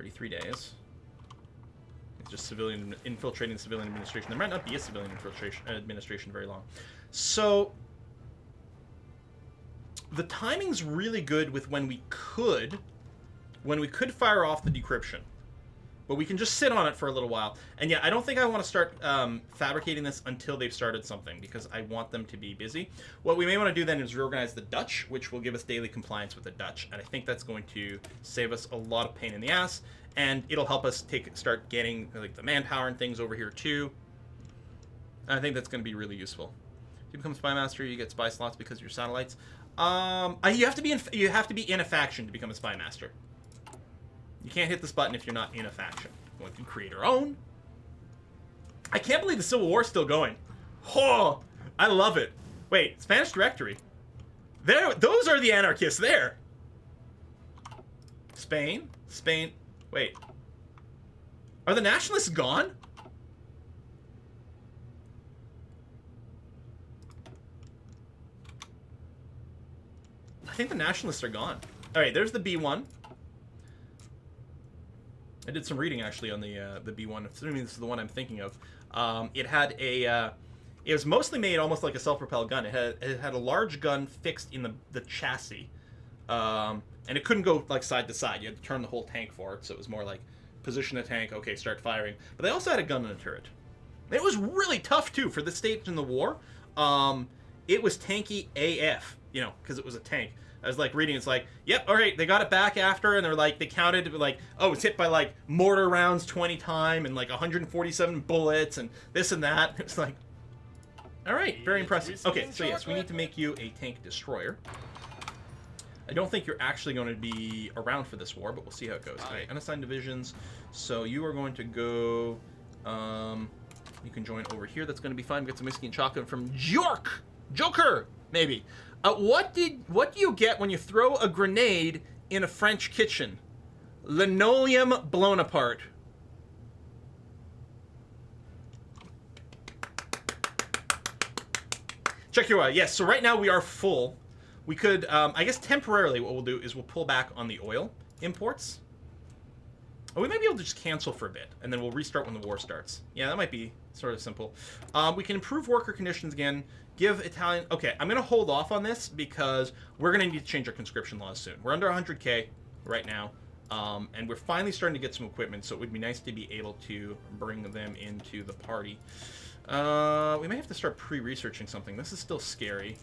33 days. It's just civilian infiltrating the civilian administration. There might not be a civilian administration very long. So the timing's really good with when we could fire off the decryption. But we can just sit on it for a little while. And yeah, I don't think I want to start fabricating this until they've started something, because I want them to be busy. What we may want to do then is reorganize the Dutch, which will give us daily compliance with the Dutch. And I think that's going to save us a lot of pain in the ass. And it'll help us start getting like the manpower and things over here too. And I think that's going to be really useful. If you become spy master, you get spy slots because of your satellites. You have to be in a faction to become a spy master. You can't hit this button if you're not in a faction. We can create our own. I can't believe the Civil War is still going. Oh, I love it. Wait, Spanish Directory. Those are the anarchists there. Spain. Wait. Are the nationalists gone? I think the nationalists are gone. All right, there's the B1. I did some reading actually on the B1. Assuming this is the one I'm thinking of. It had a. It was mostly made almost like a self-propelled gun. It had a large gun fixed in the chassis, and it couldn't go like side to side. You had to turn the whole tank for it. So it was more like position the tank. Okay, start firing. But they also had a gun and a turret. It was really tough too for this stage in the war. It was tanky AF. You know, because it was a tank. I was like reading, it's like, yep, all right, they got it back after, and they're like, they counted, like, oh, it's hit by like mortar rounds 20 times and like 147 bullets and this and that. It's like, all right, very impressive. Okay, so yes, we need to make you a tank destroyer. I don't think you're actually going to be around for this war, but we'll see how it goes. Okay, unassigned divisions. So you are going to go, you can join over here. That's going to be fine. Get some whiskey and chocolate from Joker, maybe. What do you get when you throw a grenade in a French kitchen? Linoleum blown apart. Check your yes. So right now we are full. We could, I guess temporarily what we'll do is we'll pull back on the oil imports. Oh, we might be able to just cancel for a bit, and then we'll restart when the war starts. Yeah, that might be sort of simple. We can improve worker conditions again. Give Italian... Okay, I'm going to hold off on this because we're going to need to change our conscription laws soon. We're under 100K right now, and we're finally starting to get some equipment, so it would be nice to be able to bring them into the party. We may have to start pre-researching something. This is still scary.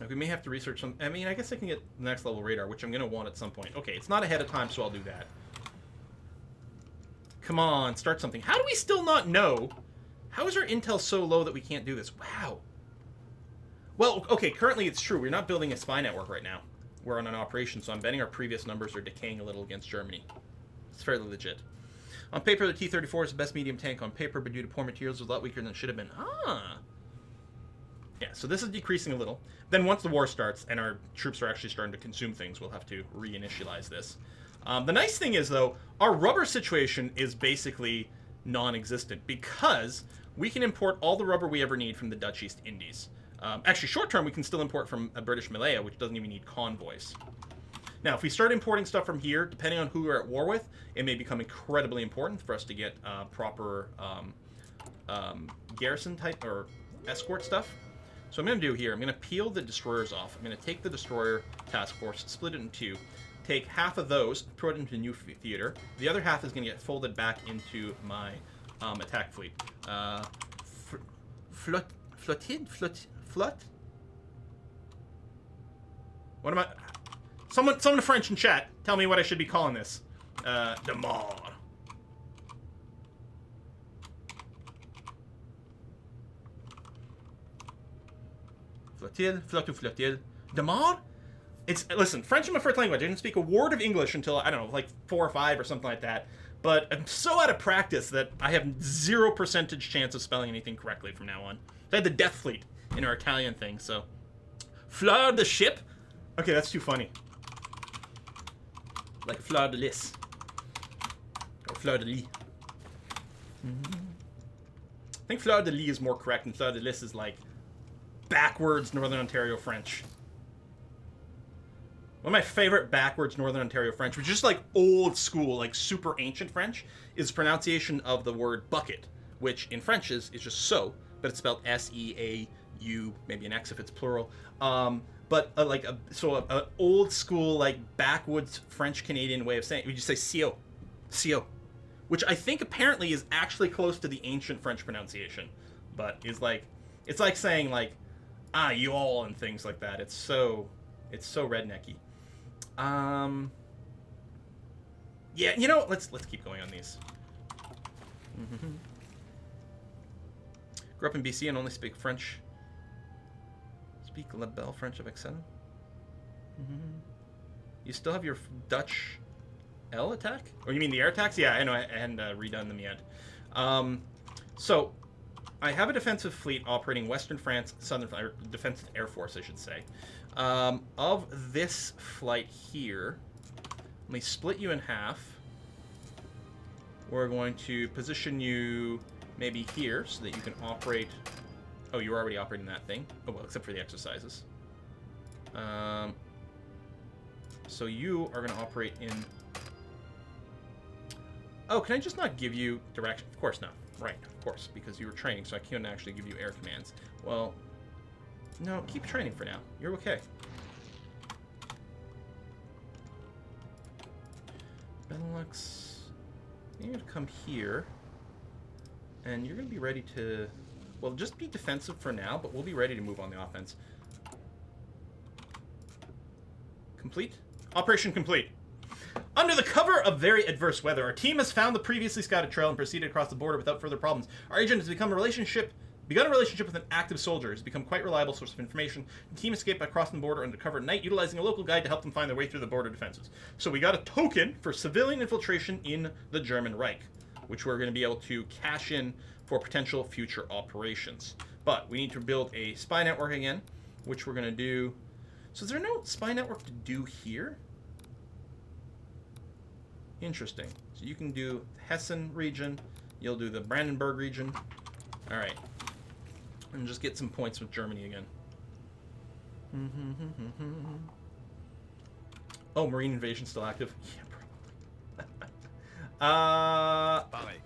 Like, we may have to research some... I mean, I guess I can get the next level radar, which I'm going to want at some point. Okay, it's not ahead of time, so I'll do that. Come on, start something. How do we still not know... How is our intel so low that we can't do this? Wow. Well, okay, currently it's true. We're not building a spy network right now. We're on an operation, so I'm betting our previous numbers are decaying a little against Germany. It's fairly legit. On paper, the T-34 is the best medium tank on paper, but due to poor materials, it was a lot weaker than it should have been. Ah. Yeah, so this is decreasing a little. Then once the war starts and our troops are actually starting to consume things, we'll have to reinitialize this. The nice thing is, though, our rubber situation is basically non-existent because we can import all the rubber we ever need from the Dutch East Indies. Actually, short term, we can still import from a British Malaya, which doesn't even need convoys. Now, if we start importing stuff from here, depending on who we're at war with, it may become incredibly important for us to get proper garrison type or escort stuff. So what I'm going to do here, I'm going to peel the destroyers off. I'm going to take the destroyer task force, split it in two, take half of those, throw it into new theater. The other half is going to get folded back into my attack fleet. Flot? What am I? Someone French in chat, tell me what I should be calling this. De mort. Flotille. De mort? Listen, French is my first language. I didn't speak a word of English until, I don't know, like 4 or 5 or something like that. But I'm so out of practice that I have 0% chance of spelling anything correctly from now on. I had the Death Fleet in our Italian thing, so. Fleur de ship? Okay, that's too funny. Like fleur de lis. Or fleur de lis. I think fleur de lis is more correct, and fleur de lis is like... backwards Northern Ontario French. One of my favorite backwards Northern Ontario French, which is just like old school, like super ancient French, is pronunciation of the word bucket, which in French is just so, but it's spelled S-E-A-U, maybe an X if it's plural. But a old school, like backwoods French Canadian way of saying it, we just say "cio," "cio," which I think apparently is actually close to the ancient French pronunciation, but is like, it's like saying like you all and things like that. It's so rednecky. Yeah, you know, let's keep going on these. Grew up in BC and only speak French. Speak La Belle French avec ça. You still have your Dutch L attack? Or you mean the air attacks? Yeah, I know, I hadn't redone them yet. So, I have a defensive fleet operating Western France, defensive air force, I should say. Of this flight here, let me split you in half. We're going to position you maybe here so that you can operate. Oh, you're already operating that thing. Oh, well, except for the exercises. So you are going to operate in... Oh, can I just not give you direction? Of course not. Right, of course, because you were training, so I can't actually give you air commands. Well, no, keep training for now. You're okay. Benelux, you're going to come here, and you're going to be ready to... Well, just be defensive for now, but we'll be ready to move on the offense. Complete? Operation complete. Under the cover of very adverse weather, our team has found the previously scouted trail and proceeded across the border without further problems. Our agent has begun a relationship with an active soldier. Has become quite a reliable source of information. The team escaped by crossing the border under cover at night, utilizing a local guide to help them find their way through the border defenses. So we got a token for civilian infiltration in the German Reich, which we're going to be able to cash in for potential future operations. But we need to build a spy network again, which we're going to do. So is there no spy network to do here? Interesting. So you can do Hessen region, you'll do the Brandenburg region. All right. And just get some points with Germany again. Oh, Marine Invasion still active? Yeah, probably.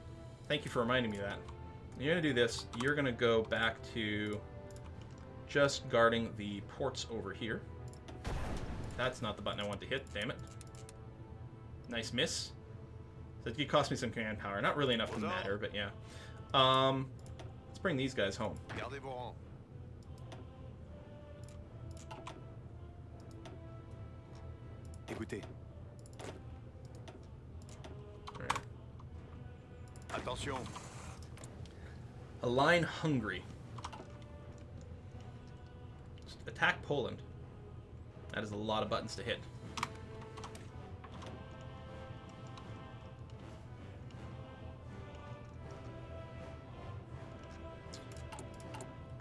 Thank you for reminding me of that. You're going to do this. You're going to go back to just guarding the ports over here. That's not the button I want to hit. Damn it. Nice miss. So it cost me some command power. Not really enough to matter, but yeah. Let's bring these guys home. Écoutez. Right. Attention. Align Hungary. Just attack Poland. That is a lot of buttons to hit.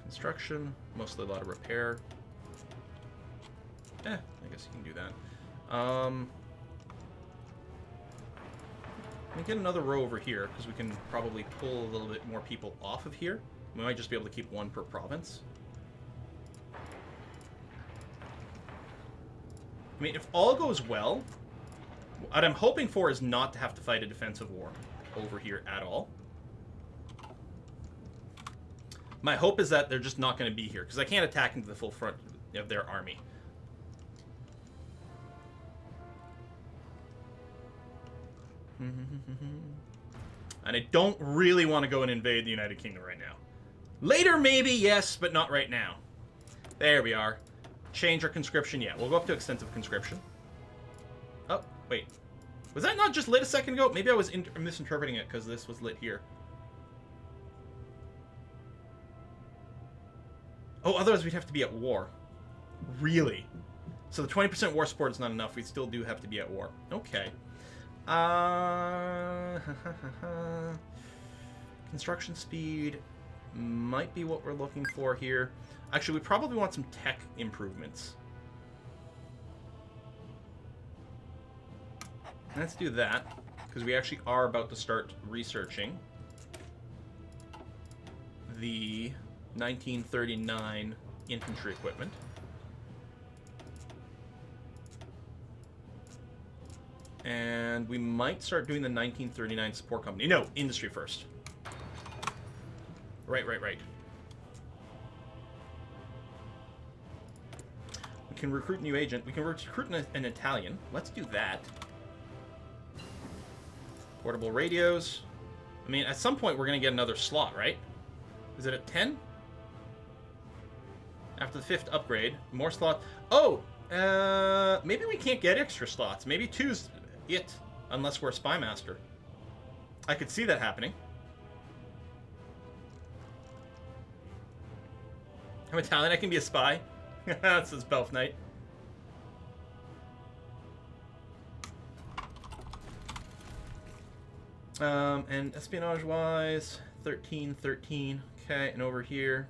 Construction, mostly a lot of repair. I guess you can do that. Let me get another row over here, because we can probably pull a little bit more people off of here. We might just be able to keep one per province. I mean, if all goes well, what I'm hoping for is not to have to fight a defensive war over here at all. My hope is that they're just not going to be here, because I can't attack into the full front of their army. And I don't really want to go and invade the United Kingdom right now. Later, maybe, yes, but not right now. There we are. Change our conscription. Yeah, we'll go up to extensive conscription. Oh, wait. Was that not just lit a second ago? Maybe I was misinterpreting it because this was lit here. Oh, otherwise we'd have to be at war. Really? So the 20% war support is not enough. We still do have to be at war. Okay. Construction speed might be what we're looking for here. Actually, we probably want some tech improvements. Let's do that, because we actually are about to start researching the 1939 infantry equipment. And we might start doing the 1939 support company. No, industry first. Right. We can recruit a new agent. We can recruit an Italian. Let's do that. Portable radios. I mean, at some point we're going to get another slot, right? Is it at 10? After the 5th upgrade, more slots. Oh! Maybe we can't get extra slots. Maybe 2's it, unless we're a spy master. I could see that happening. I'm Italian, I can be a spy. That says Belf Knight. And espionage-wise, 13. Okay, and over here.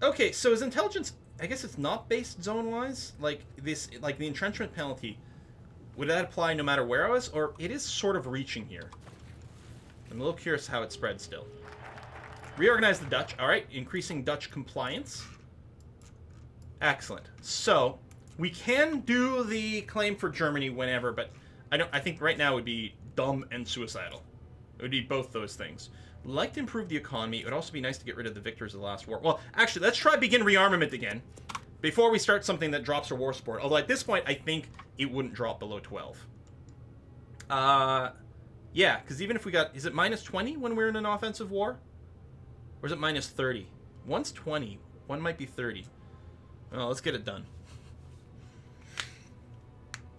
Okay, so is intelligence... I guess it's not based zone-wise? Like, this, like the entrenchment penalty... Would that apply no matter where I was? Or it is sort of reaching here. I'm a little curious how it spreads still. Reorganize the Dutch. Alright, increasing Dutch compliance. Excellent. So, we can do the claim for Germany whenever, but I think right now it would be dumb and suicidal. It would be both those things. Like to improve the economy. It would also be nice to get rid of the victors of the last war. Well, actually, let's try begin rearmament again. Before we start something that drops our war support. Although at this point, I think it wouldn't drop below 12. Yeah, because even if we got... Is it minus 20 when we're in an offensive war? Or is it minus 30? One's 20. One might be 30. Well, let's get it done.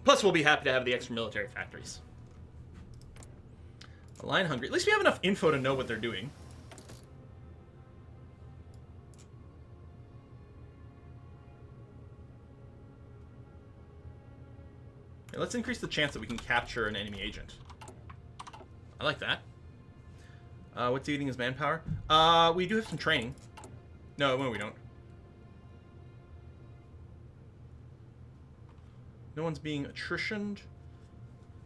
Plus, we'll be happy to have the extra military factories. Align Hungary. At least we have enough info to know what they're doing. Okay, let's increase the chance that we can capture an enemy agent. I like that. What's eating his manpower? We do have some training. No, we don't. No one's being attritioned.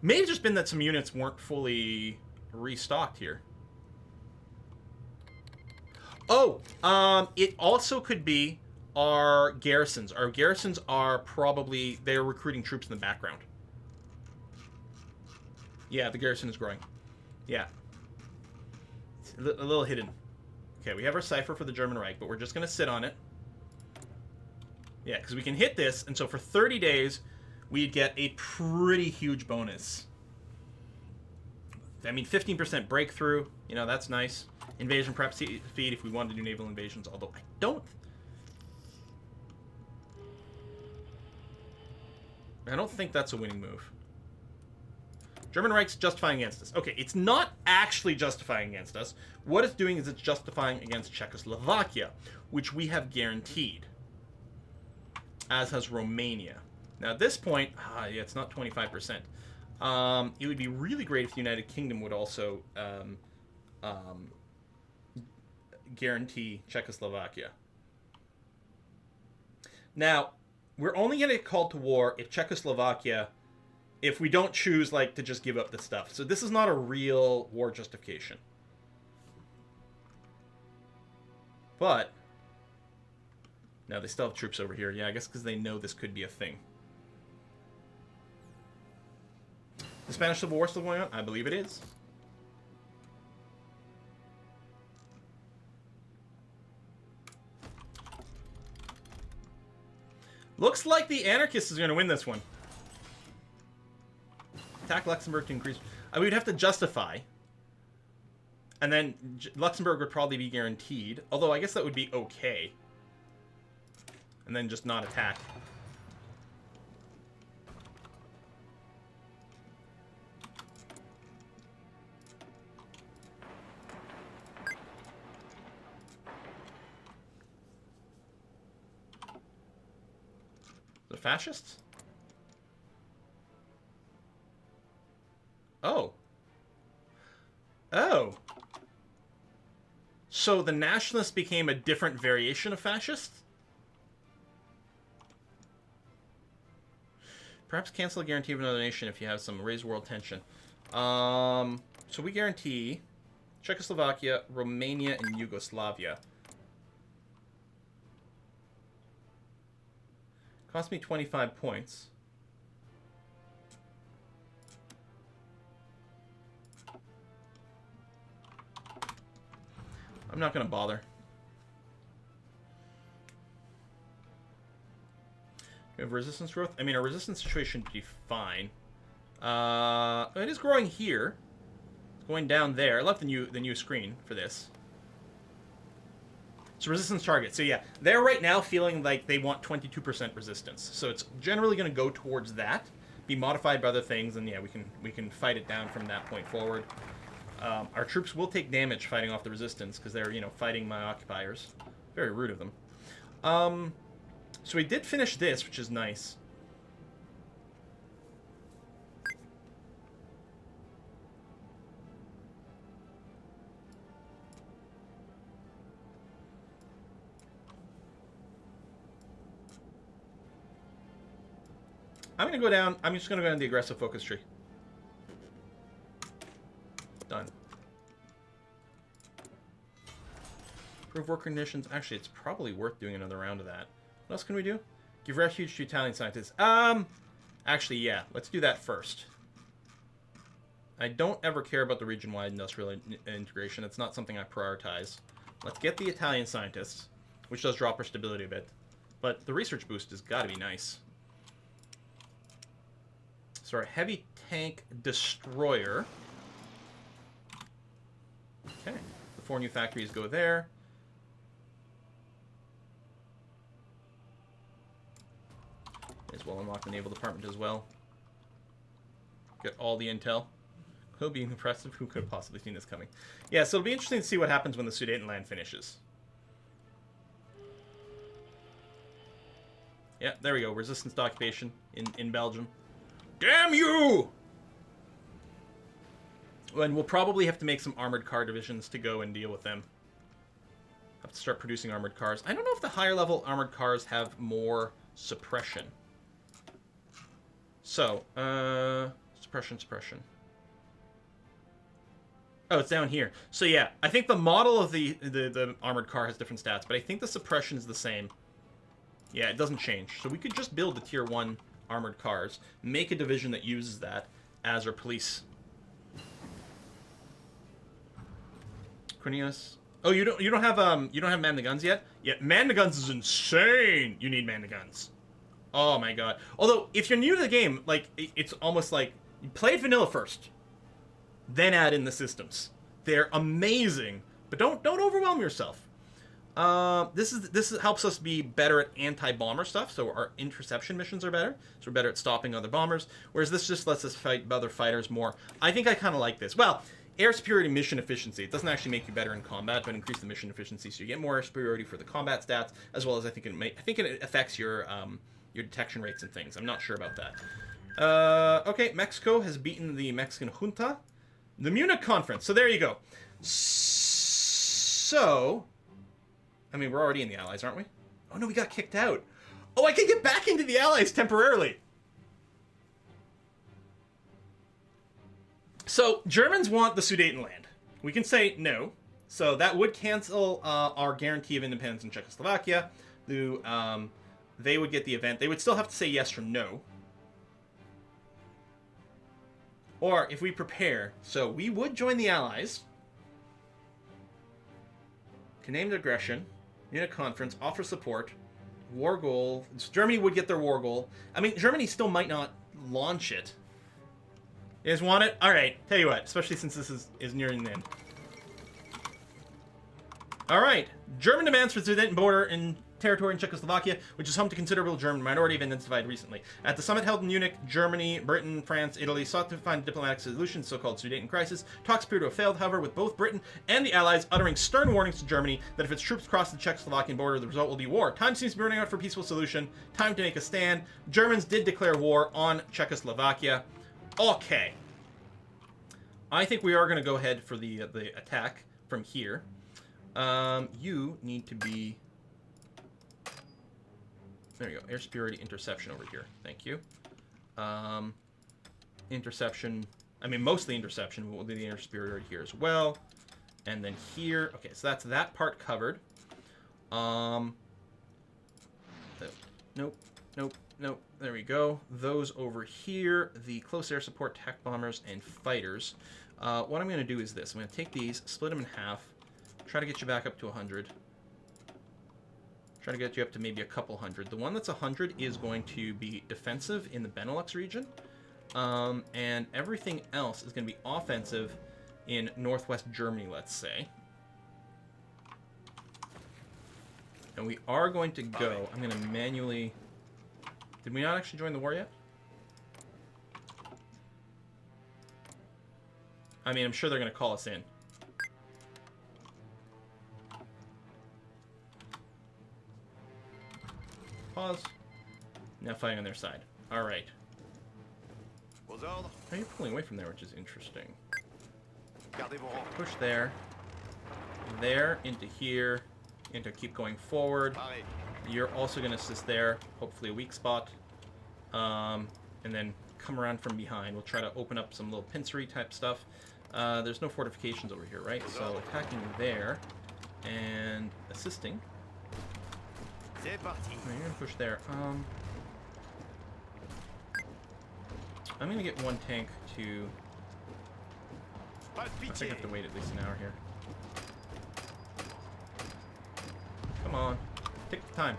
May have just been that some units weren't fully restocked here. Oh, it also could be our garrisons. Our garrisons are probably... They're recruiting troops in the background. Yeah, the garrison is growing. Yeah. A little hidden. Okay, we have our cipher for the German Reich, but we're just going to sit on it. Yeah, because we can hit this, and so for 30 days, we'd get a pretty huge bonus. I mean, 15% breakthrough. You know, that's nice. Invasion prep speed if we wanted to do naval invasions, although I don't think that's a winning move. German Reich's justifying against us. Okay, it's not actually justifying against us. What it's doing is it's justifying against Czechoslovakia, which we have guaranteed, as has Romania. Now, at this point, yeah, it's not 25%. It would be really great if the United Kingdom would also guarantee Czechoslovakia. Now, we're only going to get called to war if Czechoslovakia... If we don't choose, like, to just give up the stuff. So this is not a real war justification. But... No, they still have troops over here. Yeah, I guess because they know this could be a thing. The Spanish Civil War still going on? I believe it is. Looks like the anarchists is going to win this one. Attack Luxembourg to increase... we'd have to justify. And then Luxembourg would probably be guaranteed. Although I guess that would be okay. And then just not attack. The fascists? Oh. Oh. So the nationalists became a different variation of fascist? Perhaps cancel a guarantee of another nation if you have some raised world tension. So we guarantee Czechoslovakia, Romania, and Yugoslavia. Cost me 25 points. I'm not going to bother. We have resistance growth. I mean, our resistance situation should be fine. It is growing here. It's going down there. I left the new screen for this. So resistance target. So yeah, they're right now feeling like they want 22% resistance. So it's generally going to go towards that, be modified by other things, and yeah, we can fight it down from that point forward. Our troops will take damage fighting off the resistance because they're, you know, fighting my occupiers. Very rude of them. So we did finish this, which is nice. I'm going to go down. I'm just going to go down the aggressive focus tree. Done. Improve work conditions. Actually, it's probably worth doing another round of that. What else can we do? Give refuge to Italian scientists. Actually, yeah. Let's do that first. I don't ever care about the region-wide industrial integration. It's not something I prioritize. Let's get the Italian scientists, which does drop our stability a bit. But the research boost has got to be nice. So our heavy tank destroyer. Okay. The 4 new factories go there. As well unlock the Naval Department as well. Get all the intel. Could be impressive. Who could have possibly seen this coming? Yeah, so it'll be interesting to see what happens when the Sudetenland finishes. Yeah, there we go. Resistance to occupation in Belgium. Damn you! And we'll probably have to make some armored car divisions to go and deal with them. Have to start producing armored cars. I don't know if the higher level armored cars have more suppression. So, suppression. Oh, it's down here. So yeah, I think the model of the armored car has different stats, but I think the suppression is the same. Yeah, it doesn't change. So we could just build the tier 1 armored cars, make a division that uses that as our police. Cornelius. Oh, you don't have man the guns yet? Yeah, man the guns is insane. You need man the guns. Oh my god. Although if you're new to the game, like it's almost like you play it vanilla first, then add in the systems. They're amazing, but don't overwhelm yourself. This helps us be better at anti-bomber stuff, so our interception missions are better. So we're better at stopping other bombers, whereas this just lets us fight other fighters more. I think I kind of like this. Well, air superiority mission efficiency. It doesn't actually make you better in combat, but increase the mission efficiency, so you get more air superiority for the combat stats, as well as I think it affects your detection rates and things. I'm not sure about that. Okay, Mexico has beaten the Mexican junta. The Munich conference. So there you go. So, I mean, we're already in the Allies, aren't we? Oh no, we got kicked out. Oh, I can get back into the Allies temporarily. So, Germans want the Sudetenland. We can say no. So that would cancel our guarantee of independence in Czechoslovakia. They would get the event. They would still have to say yes or no. Or if we prepare, so we would join the Allies. Condemned aggression. Munich conference. Offer support. War goal. So Germany would get their war goal. I mean, Germany still might not launch it. You guys want it? Alright, tell you what, especially since this is nearing the end. Alright, German demands for Sudeten border in territory in Czechoslovakia, which is home to considerable German minority, have intensified recently. At the summit held in Munich, Germany, Britain, France, Italy sought to find a diplomatic solution to the so-called Sudeten crisis. Talks appear to have failed, however, with both Britain and the Allies uttering stern warnings to Germany that if its troops cross the Czechoslovakian border, the result will be war. Time seems to be running out for a peaceful solution. Time to make a stand. Germans did declare war on Czechoslovakia. Okay. I think we are going to go ahead for the attack from here. You need to be... There you go. Air superiority interception over here. Thank you. Interception. I mean, mostly interception. We'll do the air superiority here as well. And then here. Okay, so that's that part covered. Nope. There we go. Those over here. The close air support, attack bombers, and fighters. What I'm going to do is this. I'm going to take these, split them in half, Try to get you back up to 100. Try to get you up to maybe a couple hundred. The one that's 100 is going to be defensive in the Benelux region. And everything else is going to be offensive in northwest Germany, let's say. And we are going to go... I'm going to manually... Did we not actually join the war yet? I mean, I'm sure they're going to call us in. Pause. Now fighting on their side. Alright. You're pulling away from there, which is interesting. Push there. There, into here. Into keep going forward. You're also going to assist there. Hopefully a weak spot. And then come around from behind. We'll try to open up some little pincery type stuff. There's no fortifications over here, right? So attacking there. And assisting. You're going to push there. I'm going to get one tank to... I think I have to wait at least an hour here. Come on. Take the time.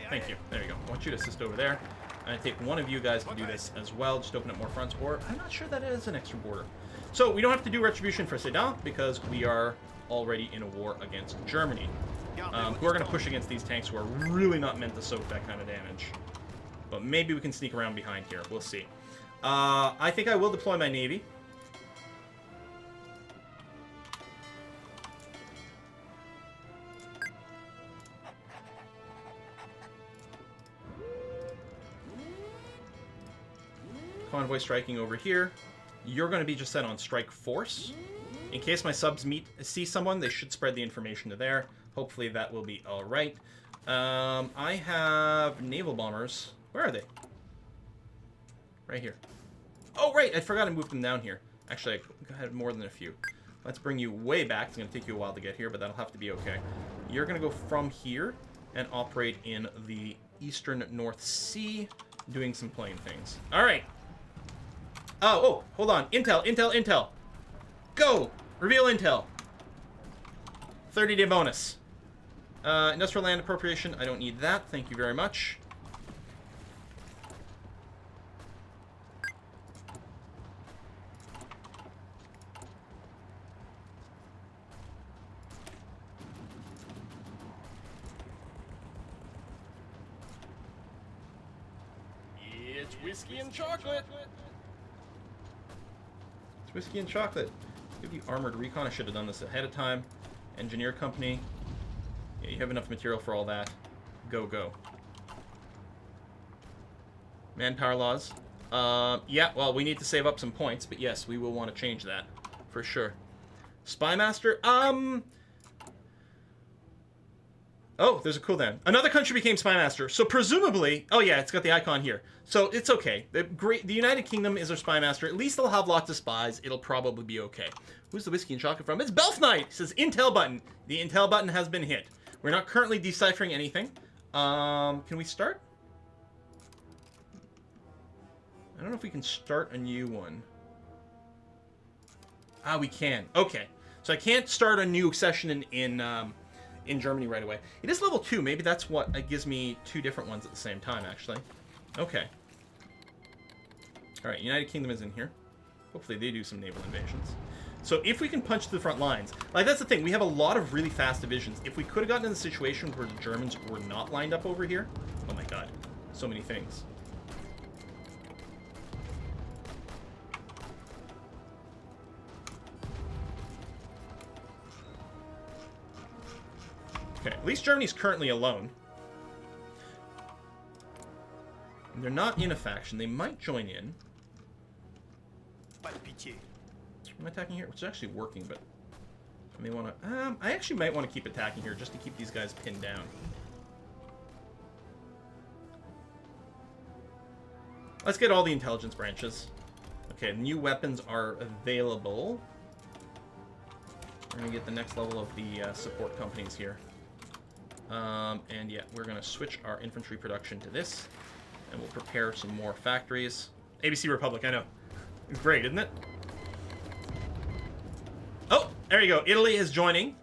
Thank you. There you go. I want you to assist over there. I'm going to take one of you guys to do this as well. Just open up more fronts. Or I'm not sure that is an extra border. So we don't have to do retribution for Sedan because we are already in a war against Germany. Who are going to push against these tanks who are really not meant to soak that kind of damage. But maybe we can sneak around behind here. We'll see. I think I will deploy my navy. Convoy striking over here. You're going to be just set on strike force. In case my subs see someone, they should spread the information to there. Hopefully that will be alright. I have Naval Bombers. Where are they? Right here. Oh, right! I forgot to move them down here. Actually, I had more than a few. Let's bring you way back. It's going to take you a while to get here, but that'll have to be okay. You're going to go from here and operate in the eastern North Sea, doing some plane things. Alright. Oh, hold on. Intel, intel, intel. Go! Reveal intel. 30-day bonus. Industrial land appropriation. I don't need that. Thank you very much. It's whiskey and chocolate. It's whiskey and chocolate. Give you armored recon. I should have done this ahead of time. Engineer company. Yeah, you have enough material for all that. Go, go. Manpower laws. Yeah, well, we need to save up some points, but yes, we will want to change that. For sure. Spymaster? Oh, there's a cooldown. Another country became Spymaster. So presumably... Oh yeah, it's got the icon here. So it's okay. The United Kingdom is our Spymaster. At least they'll have lots of spies. It'll probably be okay. Who's the whiskey and chocolate from? It's Belf Knight! It says Intel button. The Intel button has been hit. We're not currently deciphering anything. Can we start? I don't know if we can start a new one. Ah, we can. Okay. So I can't start a new session in Germany right away. It is level 2. Maybe that's what it gives me 2 different ones at the same time, actually. Okay. Alright, United Kingdom is in here. Hopefully they do some naval invasions. So if we can punch to the front lines... Like, that's the thing. We have a lot of really fast divisions. If we could have gotten in the situation where the Germans were not lined up over here... Oh my god. So many things. Okay, at least Germany's currently alone. And they're not in a faction. They might join in. I'm attacking here, which is actually working, but I may want to... I actually might want to keep attacking here just to keep these guys pinned down. Let's get all the intelligence branches. Okay, new weapons are available. We're going to get the next level of the support companies here. And yeah, we're going to switch our infantry production to this. And we'll prepare some more factories. ABC Republic, I know. It's great, isn't it? Oh, there you go. Italy is joining.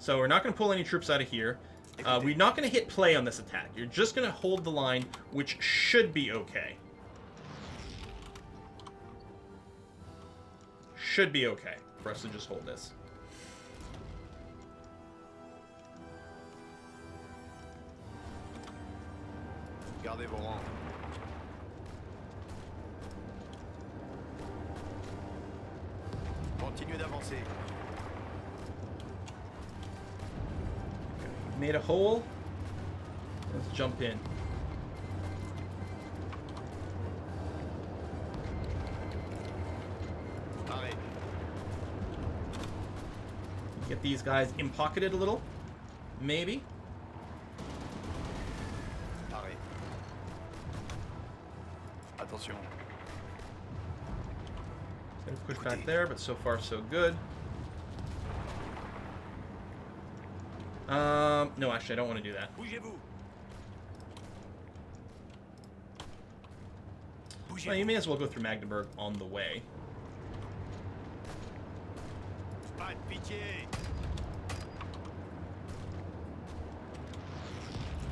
So we're not going to pull any troops out of here. We're not going to hit play on this attack. You're just going to hold the line, which should be okay. Should be okay for us to just hold this. Gardez vos rangs. Continuez d'avancer. Made a hole. Let's jump in. Arrêt. Get these guys in-pocketed a little. Maybe. Arrêt. Attention. Gonna push back there, but so far so good. No, actually, I don't want to do that. Bougez-vous. Well, you may as well go through Magdeburg on the way. Pas de pitié.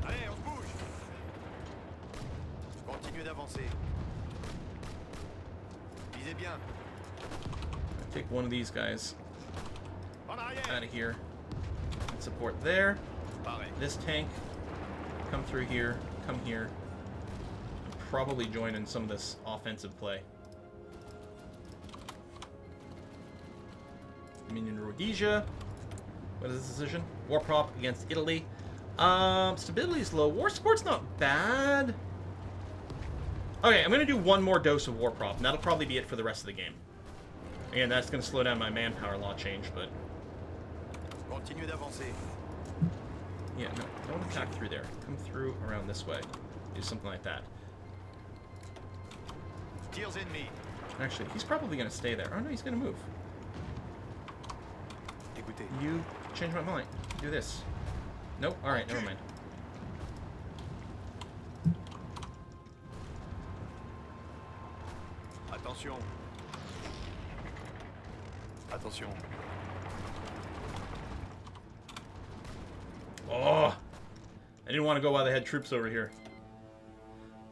Allez, on se bouge. Continuez d'avancer. Visez bien. Take one of these guys En arrière. out of here. And support there. Pareil. This tank. Come through here. Come here. And probably join in some of this offensive play. Dominion Rhodesia. What is this decision? War prop against Italy. Stability is low. War support's not bad. Okay, I'm going to do one more dose of war prop, and that'll probably be it for the rest of the game. Again, that's going to slow down my manpower law change, but... Continuez d'avancer. Yeah, no, don't attack through there. Come through around this way. Do something like that. Tirs ennemis. Actually, he's probably going to stay there. Oh, no, he's going to move. Écoutez. You change my mind. Do this. Nope. Alright, never mind. Attention. Attention. Oh! I didn't want to go while they had troops over here.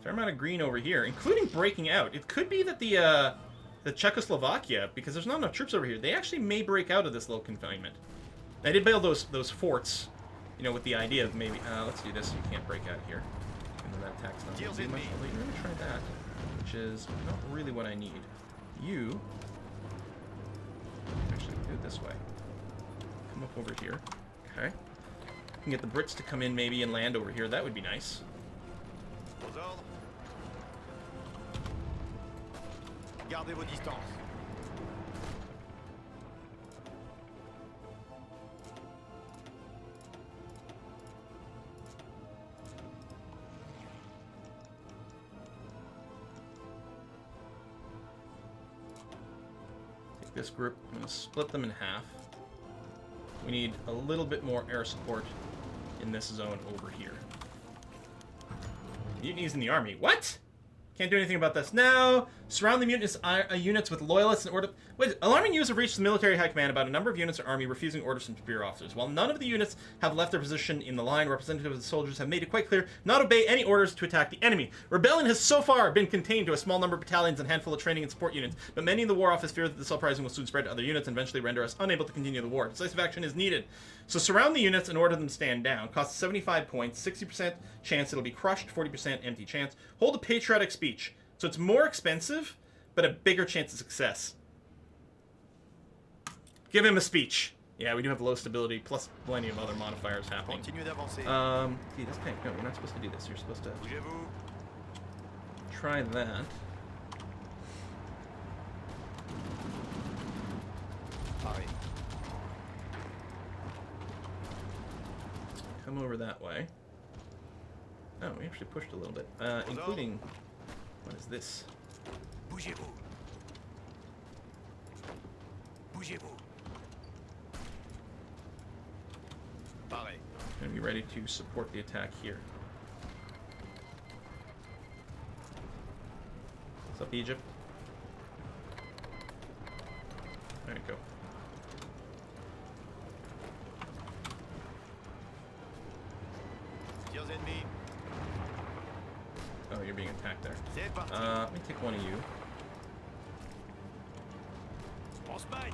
Fair amount of green over here, including breaking out. It could be that the Czechoslovakia, because there's not enough troops over here, they actually may break out of this little confinement. I did build those forts, you know, with the idea of maybe... let's do this so you can't break out of here. Even though that attack's not going to do much. Although you're going to try that, which is not really what I need. You... Actually, do it this way. Come up over here. Okay. Can get the Brits to come in maybe and land over here. That would be nice. Aux ordres. Gardez vos distances. Take this group. I'm going to split them in half. We need a little bit more air support in this zone over here. Mutinies in the army. What? Can't do anything about this now. Surround the mutinous units with loyalists in order... Wait, alarming news have reached the military high command about a number of units or army refusing orders from superior officers. While none of the units have left their position in the line, representatives of the soldiers have made it quite clear not to obey any orders to attack the enemy. Rebellion has so far been contained to a small number of battalions and a handful of training and support units, but many in the War Office fear that this uprising will soon spread to other units and eventually render us unable to continue the war. Decisive action is needed. So surround the units and order them to stand down. Costs 75 points, 60% chance it'll be crushed, 40% empty chance. Hold a patriotic speech. So it's more expensive, but a bigger chance of success. Give him a speech. Yeah, we do have low stability, plus plenty of other modifiers happening. Continuez d'avancer. See, this tank. No, you're not supposed to do this. You're supposed to Bougez-vous. try that. Pareil. Come over that way. Oh, we actually pushed a little bit. Including... What is this? Bougez-vous. Bougez-vous. Pareil. Gonna be ready to support the attack here. What's up, Egypt? There you go. Tirs ennemis. Oh, you're being attacked there. C'est parti. Let me take one of you. On se maille.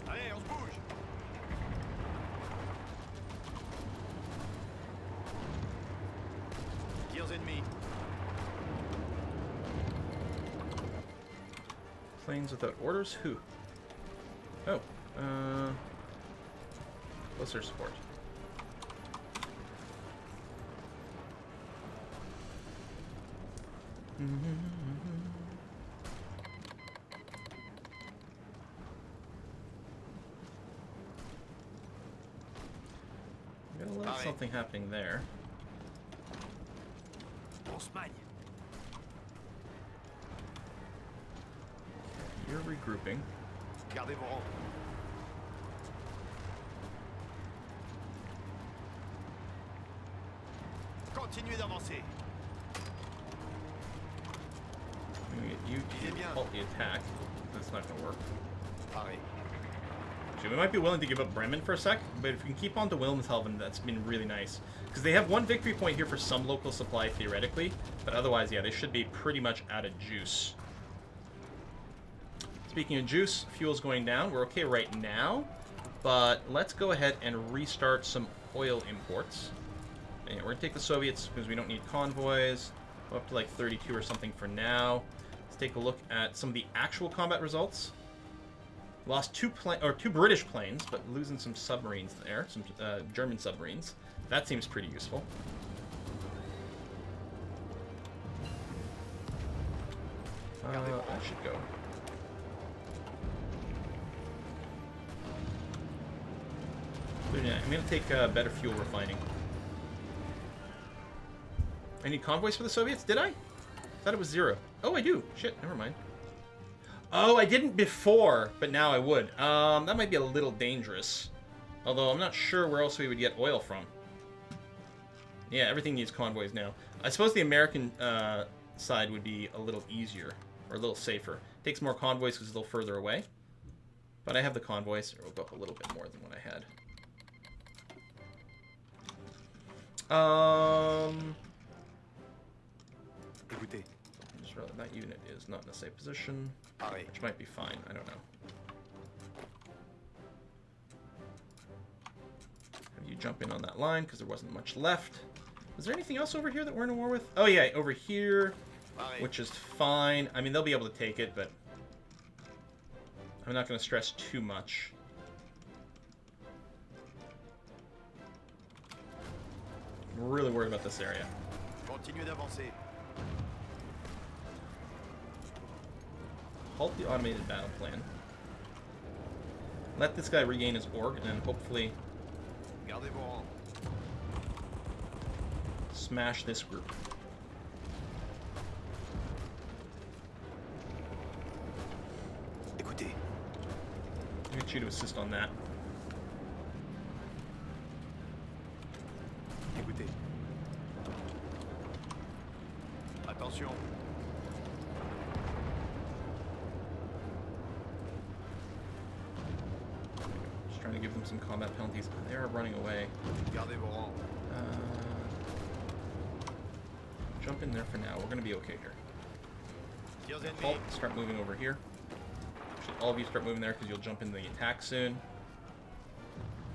Allez, on se bouge. Tirs ennemis. Planes without orders? Who? Oh, closer support. Got a little something happening there. On se maille. You're regrouping. Gardez vos rangs. Continuez d'avancer. I'm gonna get you to halt the attack. That's not gonna work. Pareil. Actually, we might be willing to give up Bremen for a sec, but if we can keep on to Wilhelmshaven, that's been really nice. Because they have one victory point here for some local supply, theoretically, but otherwise, yeah, they should be pretty much out of juice. Speaking of juice, fuel's going down. We're okay right now, but let's go ahead and restart some oil imports. And we're going to take the Soviets because we don't need convoys. Go up to like 32 or something for now. Let's take a look at some of the actual combat results. Lost two British planes, but losing some submarines there, some German submarines. That seems pretty useful. That should go. I'm going to take better fuel refining. I need convoys for the Soviets? Did I? Thought it was 0. Oh, I do. Shit, never mind. Oh, I didn't before, but now I would. That might be a little dangerous. Although I'm not sure where else we would get oil from. Yeah, everything needs convoys now. I suppose the American side would be a little easier, or a little safer. Takes more convoys because it's a little further away. But I have the convoys. Or we'll go up a little bit more than what I had. Écoutez. Just realized that unit is not in a safe position, Pareil. which might be fine. I don't know. Have you jump in on that line because there wasn't much left. Is there anything else over here that we're in a war with? Oh yeah, over here, Pareil. which is fine. I mean, they'll be able to take it, but I'm not going to stress too much. I'm really worried about this area. Continuez d'avancer. Halt the automated battle plan. Let this guy regain his org, and then hopefully Gardez vos rangs. smash this group. Écoutez. I'll get you to assist on that. Écoutez. Attention. Just trying to give them some combat penalties. They are running away. Gardez vos rangs. Jump in there for now. We're going to be okay here. Tirs Halt. ennemis. Start moving over here. Actually, all of you start moving there because you'll jump in the attack soon.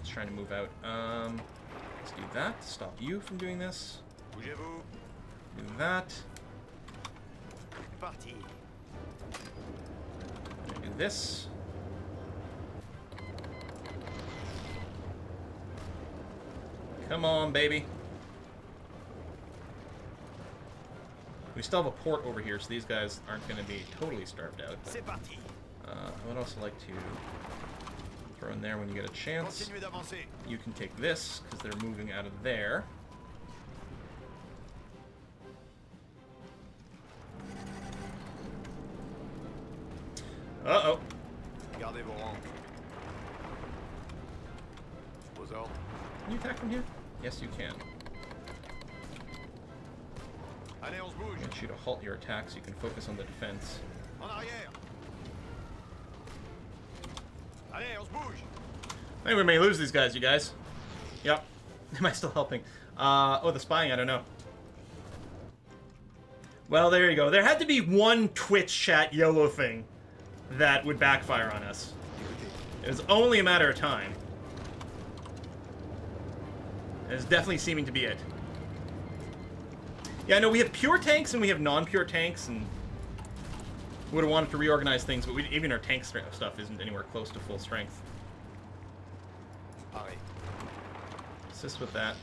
Just trying to move out. Let's do that. Stop you from doing this. Bougez-vous. Do that. Parti. Do this. Come on, baby. We still have a port over here, so these guys aren't going to be totally starved out. C'est parti. I would also like to throw in there when you get a chance. Continuez d'avancer. You can take this, because they're moving out of there. Uh-oh. Gardez vos rangs. Vos ordres. Can you attack from here? Yes, you can. Allez, on se I bouge. want you to halt your attack so you can focus on the defense. En arrière. Allez, on se bouge. I think we may lose these guys, you guys. Yep. Am I still helping? Oh, the spying, I don't know. Well, there you go. There had to be one Twitch chat YOLO thing that would backfire on us. It was only a matter of time. It's definitely seeming to be it. Yeah, no, we have pure tanks and we have non-pure tanks, and would have wanted to reorganize things, but even our tank stuff isn't anywhere close to full strength. Pareil. Assist with that.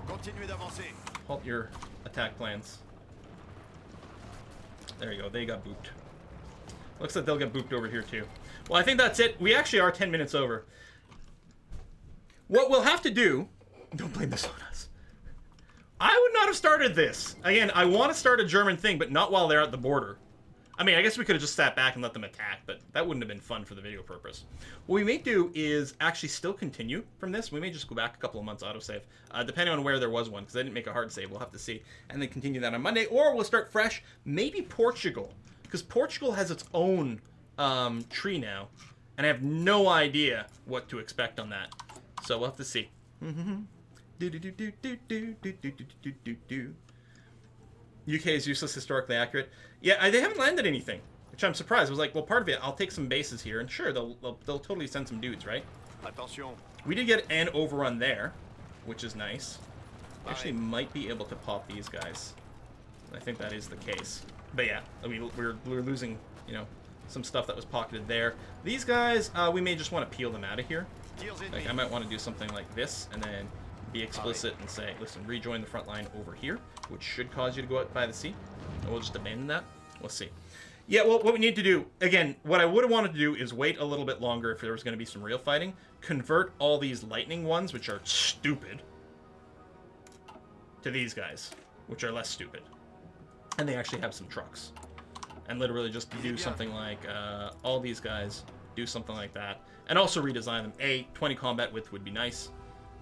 Continuez d'avancer. Halt your attack plans. There you go. They got booped. Looks like they'll get booped over here too. Well, I think that's it. We actually are 10 minutes over. What we'll have to do... Don't blame this on us. I would not have started this. Again, I want to start a German thing, but not while they're at the border. I mean, I guess we could have just sat back and let them attack, but that wouldn't have been fun for the video purpose. What we may do is actually still continue from this. We may just go back a couple of months autosave, depending on where there was one, because I didn't make a hard save. We'll have to see. And then continue that on Monday, or we'll start fresh. Maybe Portugal, because Portugal has its own tree now, and I have no idea what to expect on that. So we'll have to see. UK is useless, historically accurate. Yeah, they haven't landed anything, which I'm surprised. I was like, well, part of it, I'll take some bases here, and sure, they'll totally send some dudes, right? Attention. We did get an overrun there, which is nice. We actually might be able to pop these guys. I think that is the case. But yeah, I mean, we're losing, you know, some stuff that was pocketed there. These guys, we may just want to peel them out of here. Like, I might want to do something like this, and then be explicit and say, listen, rejoin the front line over here, which should cause you to go out by the sea. And we'll just abandon that. We'll see. Yeah, well, what we need to do, again, what I would have wanted to do is wait a little bit longer if there was going to be some real fighting. Convert all these lightning ones, which are stupid, to these guys, which are less stupid. And they actually have some trucks. And literally just do something like all these guys, do something like that. And also redesign them. 20 combat width would be nice.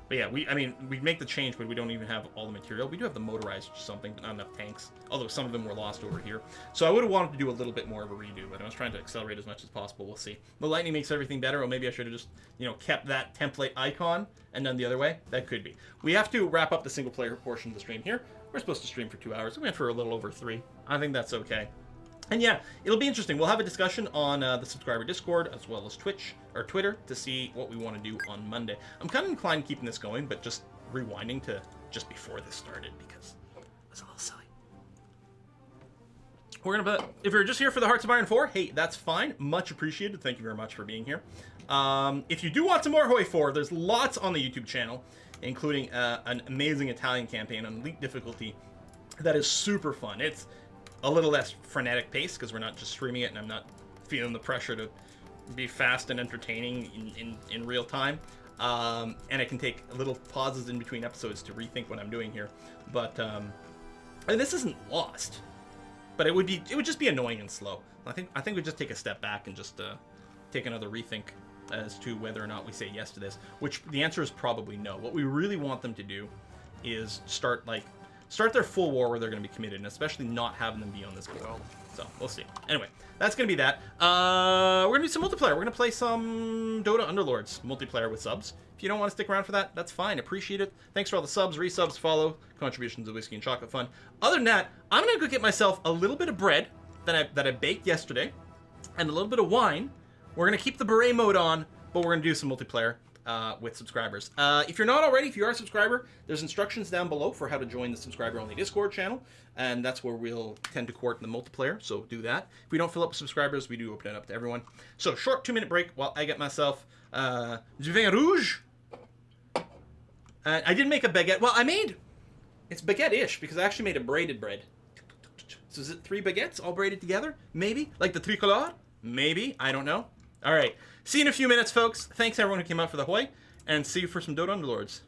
But yeah, we make the change, but we don't even have all the material. We do have the motorized or something, but not enough tanks. Although some of them were lost over here. So I would have wanted to do a little bit more of a redo, but I was trying to accelerate as much as possible. We'll see. The lightning makes everything better, or maybe I should have just, you know, kept that template icon and done the other way. That could be. We have to wrap up the single player portion of the stream here. We're supposed to stream for 2 hours. We went for a little over 3. I think that's okay. And yeah, it'll be interesting. We'll have a discussion on the subscriber Discord as well as Twitch or Twitter to see what we want to do on Monday. I'm kind of inclined keeping this going, but just rewinding to just before this started because it was a little silly. We're gonna put, if you're just here for the Hearts of Iron 4, hey, that's fine. Much appreciated. Thank you very much for being here. If you do want some more Hoi 4, there's lots on the YouTube channel, including an amazing Italian campaign on elite difficulty that is super fun. It's a little less frenetic pace because we're not just streaming it and I'm not feeling the pressure to be fast and entertaining in real time. And I can take little pauses in between episodes to rethink what I'm doing here. But and this isn't lost, but it would just be annoying and slow. I think we'd just take a step back and just take another rethink as to whether or not we say yes to this, which the answer is probably no. What we really want them to do is start their full war where they're going to be committed, and especially not having them be on this board. So, we'll see. Anyway, that's going to be that. We're going to do some multiplayer. We're going to play some Dota Underlords multiplayer with subs. If you don't want to stick around for that, that's fine. Appreciate it. Thanks for all the subs, resubs, follow, contributions of Whiskey and Chocolate Fun. Other than that, I'm going to go get myself a little bit of bread that I baked yesterday, and a little bit of wine. We're going to keep the beret mode on, but we're going to do some multiplayer with subscribers. If you're not already, if you are a subscriber, there's instructions down below for how to join the subscriber-only Discord channel, and that's where we'll tend to court in the multiplayer, so do that. If we don't fill up with subscribers, we do open it up to everyone. So, short 2-minute break while I get myself du vin rouge. I did make a baguette. Well, it's baguette-ish, because I actually made a braided bread. So is it 3 baguettes all braided together? Maybe? Like the tricolore? Maybe? I don't know. All right. See you in a few minutes, folks. Thanks, everyone who came out for the Hoi, and see you for some Dota Underlords.